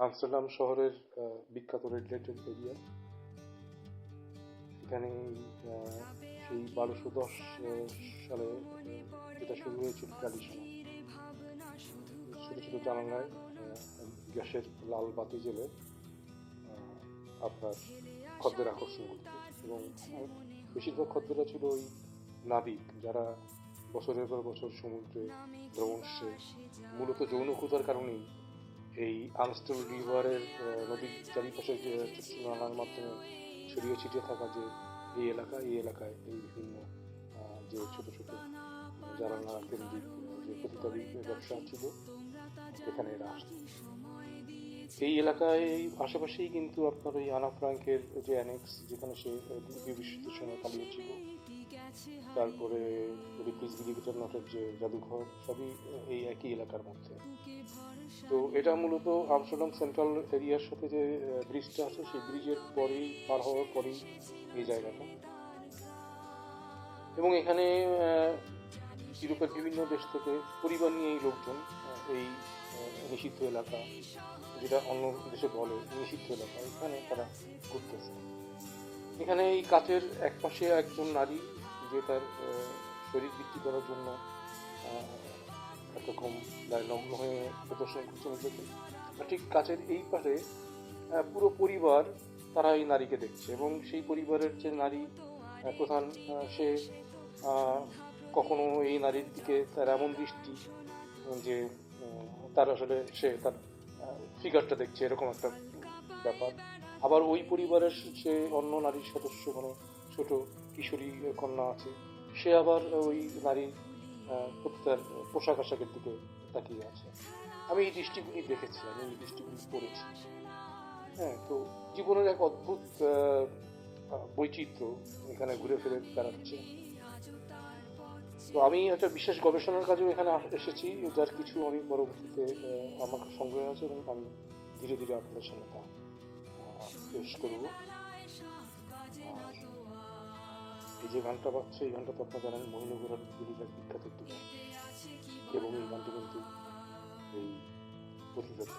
Amsterdam শহরের বিখ্যাত red লাইটের এরিয়া। এখানে সেই 1210 সালে যেটা শুরু হয়েছিল ট্র্যাডিশন, ছোট ছোট জানালায় গ্যাসের লাল বাতি জ্বেলে আপনার খদ্দের আকর্ষণ করত, এবং বেশিরভাগ খদ্দেরা ছিল ওই নাবিক, যারা বছরের পর বছর সমুদ্রে ভ্রমণ শেষে মূলত যৌন ক্ষুধার কারণেই এই আমস্টার রিভারের নদীর চারিপাশে যে ছোট ছোট নালার মাধ্যমে ছড়িয়ে ছিটিয়ে থাকা যে এই এলাকায় এই বিভিন্ন যে ছোট ছোট জানালা কেন্দ্রিক যে প্রতিতারী ব্যবসা ছিল, এখানে এরা আসত। এই এলাকায় এই আশেপাশেই কিন্তু আপনার ওই আনা ফ্রাঙ্কের যে অ্যানেক্স, যেখানে সে দ্বিতীয় বিশ্বযুদ্ধের সময় পালিয়েছিল, তারপরে নটের যে জাদুঘর, সবই এই একই এলাকার মধ্যে। তো এটা মূলত আমস্টারডাম সেন্ট্রাল এরিয়ার সাথে যে ব্রিজটা আছে, সেই ব্রিজের পরেই পার হওয়ার পরেই এই জায়গাটা। এবং এখানে ইউরোপের বিভিন্ন দেশ থেকে পরিবার নিয়ে এই লোকজন এই নিষিদ্ধ এলাকা, যেটা অন্য দেশে বলে নিষিদ্ধ এলাকা, এখানে তারা ঘুরতেছে। এখানে এই কাচের এক পাশে একজন নারী, যে তার শরীর বিক্রি করার জন্য একরকম নগ্ন হয়ে প্রদর্শন করছে নিজেকে, ঠিক কাচের এই পাশে পুরো পরিবার তারা এই নারীকে দেখছে, এবং সেই পরিবারের যে নারী প্রধান, সে কখনো এই নারীর দিকে তার এমন দৃষ্টি যে তার আসলে সে তার ফিগারটা দেখছে, এরকম একটা ব্যাপার। আবার ওই পরিবারের সে অন্য নারীর সদস্য, মানে ছোট কিশোরী কন্যা আছে, সে আবার ওই নারীর তার পোশাক আশাকের দিকে তাকিয়ে আছে। আমি এই দৃষ্টিগুলি দেখেছি, আমি এই দৃষ্টিগুলি পড়েছি। হ্যাঁ, তো জীবনের এক অদ্ভুত বৈচিত্র্য এখানে ঘুরে ফিরে বেড়াচ্ছে। তো আমি একটা বিশেষ গবেষণার কাজেও এখানে এসেছি, যার কিছু আমি পরবর্তীতে আমার সংগ্রহ আছে, এবং আমি ধীরে ধীরে আপনাদের সামনে তা পেশ করব। এই যে গানটা বাজছে, এই গানটা তো আপনারা জানেন মহিনগরের বিখ্যাত একটি গান, এবং এই গানটি কিন্তু এই প্রতিযোগিতা